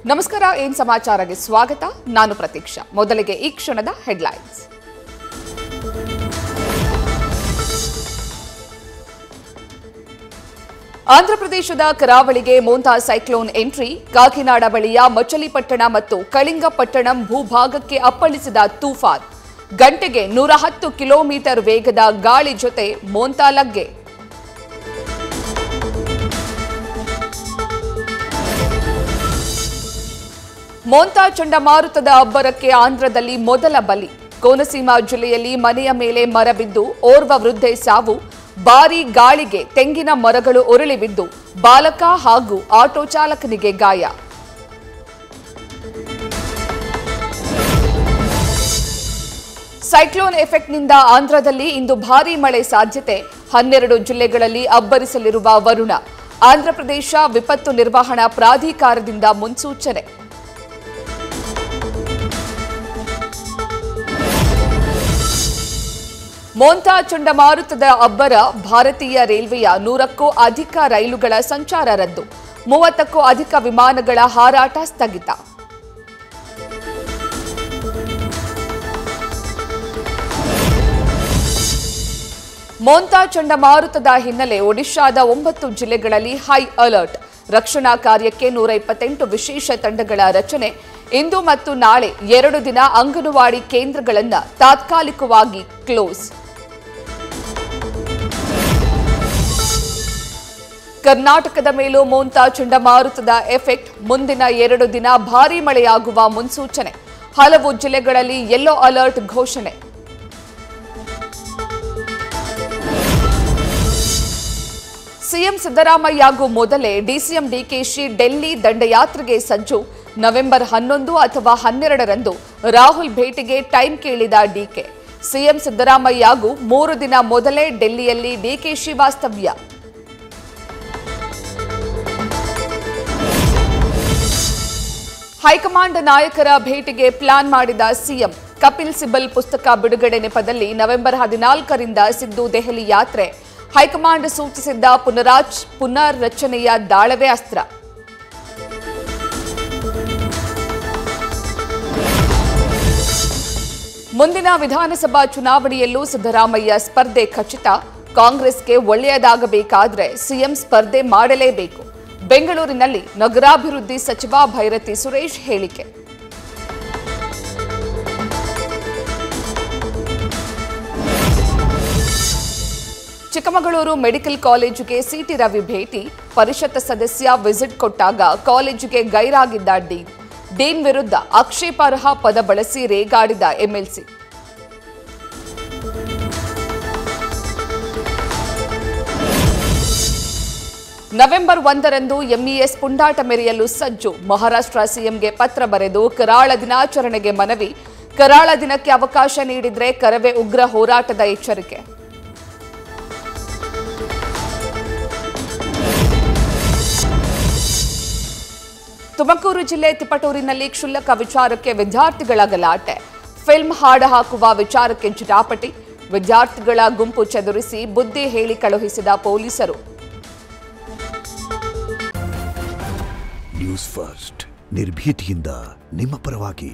ನಮಸ್ಕಾರ, ಏನ್ ಸಮಾಚಾರಕ್ಕೆ ಸ್ವಾಗತ. ನಾನು ಪ್ರತೀಕ್ಷಾ. ಮೊದಲಿಗೆ ಈ ಕ್ಷಣದ ಹೆಡ್ಲೈನ್ಸ್. ಆಂಧ್ರಪ್ರದೇಶದ ಕರಾವಳಿಗೆ ಮೋಂತಾ ಸೈಕ್ಲೋನ್ ಎಂಟ್ರಿ. ಕಾಕಿನಾಡ ಬಳಿಯ ಮಚಲಿಪಟ್ಟಣ ಮತ್ತು ಕಳಿಂಗಪಟ್ಟಣಂ ಭೂಭಾಗಕ್ಕೆ ಅಪ್ಪಳಿಸಿದ ತೂಫಾನ್. ಗಂಟೆಗೆ 110 ಕಿಲೋಮೀಟರ್ ವೇಗದ ಗಾಳಿ ಜೊತೆ ಮೋಂತಾ ಲಗ್ಗೆ. ಮೋಂತಾ ಚಂಡಮಾರುತದ ಅಬ್ಬರಕ್ಕೆ ಆಂಧ್ರದಲ್ಲಿ ಮೊದಲ ಬಲಿ. ಕೋನಸೀಮ ಜಿಲ್ಲೆಯಲ್ಲಿ ಮನೆಯ ಮೇಲೆ ಮರ ಬಿದ್ದು ಓರ್ವ ವೃದ್ಧೆ ಸಾವು. ಭಾರೀ ಗಾಳಿಗೆ ತೆಂಗಿನ ಮರಗಳು ಉರುಳಿ ಬಿದ್ದು ಬಾಲಕ ಹಾಗೂ ಆಟೋ ಚಾಲಕನಿಗೆ ಗಾಯ. ಸೈಕ್ಲೋನ್ ಎಫೆಕ್ಟ್ನಿಂದ ಆಂಧ್ರದಲ್ಲಿ ಇಂದು ಭಾರೀ ಮಳೆ ಸಾಧ್ಯತೆ. 12 ಜಿಲ್ಲೆಗಳಲ್ಲಿ ಅಬ್ಬರಿಸಲಿರುವ ವರುಣ. ಆಂಧ್ರಪ್ರದೇಶ ವಿಪತ್ತು ನಿರ್ವಹಣಾ ಪ್ರಾಧಿಕಾರದಿಂದ ಮುನ್ಸೂಚನೆ. ಮೋಂತಾ ಚಂಡಮಾರುತದ ಅಬ್ಬರ. ಭಾರತೀಯ ರೈಲ್ವೆಯ 100ಕ್ಕೂ ಅಧಿಕ ರೈಲುಗಳ ಸಂಚಾರ ರದ್ದು. 30ಕ್ಕೂ ಅಧಿಕ ವಿಮಾನಗಳ ಹಾರಾಟ ಸ್ಥಗಿತ. ಮೋಂತಾ ಚಂಡಮಾರುತದ ಹಿನ್ನೆಲೆ ಒಡಿಶಾದ 9 ಜಿಲ್ಲೆಗಳಲ್ಲಿ ಹೈ ಅಲರ್ಟ್. ರಕ್ಷಣಾ ಕಾರ್ಯಕ್ಕೆ 128 ವಿಶೇಷ ತಂಡಗಳ ರಚನೆ. ಇಂದು ಮತ್ತು ನಾಳೆ 2 ದಿನ ಅಂಗನವಾಡಿ ಕೇಂದ್ರಗಳನ್ನು ತಾತ್ಕಾಲಿಕವಾಗಿ ಕ್ಲೋಸ್. ಕರ್ನಾಟಕದ ಮೇಲೂ ಮೋಂತಾ ಚಂಡಮಾರುತದ ಎಫೆಕ್ಟ್. ಮುಂದಿನ 2 ದಿನ ಭಾರೀ ಮಳೆಯಾಗುವ ಮುನ್ಸೂಚನೆ. ಹಲವು ಜಿಲ್ಲೆಗಳಲ್ಲಿ ಯೆಲ್ಲೋ ಅಲರ್ಟ್ ಘೋಷಣೆ. ಸಿಎಂ ಸಿದ್ದರಾಮಯ್ಯಗೂ ಮೊದಲೇ ಡಿಸಿಎಂ ಡಿಕೆಶಿ ಡೆಲ್ಲಿ ದಂಡಯಾತ್ರೆಗೆ ಸಜ್ಜು. ನವೆಂಬರ್ 11 ಅಥವಾ 12ರಂದು ರಾಹುಲ್ ಭೇಟಿಗೆ ಟೈಮ್ ಕೇಳಿದ ಡಿಕೆ. ಸಿಎಂ ಸಿದ್ದರಾಮಯ್ಯಗೂ 3 ದಿನ ಮೊದಲೇ ಡೆಲ್ಲಿಯಲ್ಲಿ ಡಿಕೆಶಿ ವಾಸ್ತವ್ಯ. ಹೈಕಮಾಂಡ್ ನಾಯಕರ ಭೇಟಿಗೆ ಪ್ಲಾನ್ ಮಾಡಿದ ಸಿಎಂ. ಕಪಿಲ್ ಸಿಬಲ್ ಪುಸ್ತಕ ಬಿಡುಗಡೆ ನೆಪದಲ್ಲಿ ನವೆಂಬರ್ 14ರಿಂದ ಸಿದ್ದು ದೆಹಲಿ ಯಾತ್ರೆ. ಹೈಕಮಾಂಡ್ ಸೂಚಿಸಿದ್ದ ಪುನರ್ರಚನೆಯ ದಾಳವೇ ಅಸ್ತ್ರ. ಮುಂದಿನ ವಿಧಾನಸಭಾ ಚುನಾವಣೆಯಲ್ಲೂ ಸಿದ್ದರಾಮಯ್ಯ ಸ್ಪರ್ಧೆ ಖಚಿತ. ಕಾಂಗ್ರೆಸ್ಗೆ ಒಳ್ಳೆಯದಾಗಬೇಕಾದ್ರೆ ಸಿಎಂ ಸ್ಪರ್ಧೆ ಮಾಡಲೇಬೇಕು. ಬೆಂಗಳೂರಿನಲ್ಲಿ ನಗರಾಭಿವೃದ್ಧಿ ಸಚಿವ ಭೈರತಿ ಸುರೇಶ್ ಹೇಳಿಕೆ. ಚಿಕ್ಕಮಗಳೂರು ಮೆಡಿಕಲ್ ಕಾಲೇಜಿಗೆ ಸಿಟಿ ರವಿ ಭೇಟಿ. ಪರಿಷತ್ ಸದಸ್ಯ ವಿಸಿಟ್ ಕೊಟ್ಟಾಗ ಕಾಲೇಜಿಗೆ ಗೈರಾಗಿದ್ದ ಡೀನ್ ವಿರುದ್ಧ ಆಕ್ಷೇಪಾರ್ಹ ಪದ ಬಳಸಿ ರೇಗಾಡಿದ ಎಂಎಲ್ಸಿ. ನವೆಂಬರ್ 1ರಂದು ಎಂಇಎಸ್ ಪುಂಡಾಟ ಮೆರೆಯಲು ಸಜ್ಜು. ಮಹಾರಾಷ್ಟ್ರ ಸಿಎಂಗೆ ಪತ್ರ ಬರೆದು ಕರಾಳ ದಿನಾಚರಣೆಗೆ ಮನವಿ. ಕರಾಳ ದಿನಕ್ಕೆ ಅವಕಾಶ ನೀಡಿದ್ರೆ ಕರವೇ ಉಗ್ರ ಹೋರಾಟದ ಎಚ್ಚರಿಕೆ. ತುಮಕೂರು ಜಿಲ್ಲೆ ತಿಪಟೂರಿನಲ್ಲಿ ಕ್ಷುಲ್ಲಕ ವಿಚಾರಕ್ಕೆ ವಿದ್ಯಾರ್ಥಿಗಳ ಗಲಾಟೆ. ಫಿಲ್ಮ್ ಹಾಡು ಹಾಕುವ ವಿಚಾರಕ್ಕೆ ಜಟಾಪಟಿ. ವಿದ್ಯಾರ್ಥಿಗಳ ಗುಂಪು ಚದುರಿಸಿ ಬುದ್ಧಿ ಹೇಳಿ ಕಳುಹಿಸಿದ ಪೊಲೀಸರು. ನ್ಯೂಸ್ ಫಸ್ಟ್, ನಿರ್ಭೀತಿಯಿಂದ ನಿಮ್ಮ ಪರವಾಗಿ.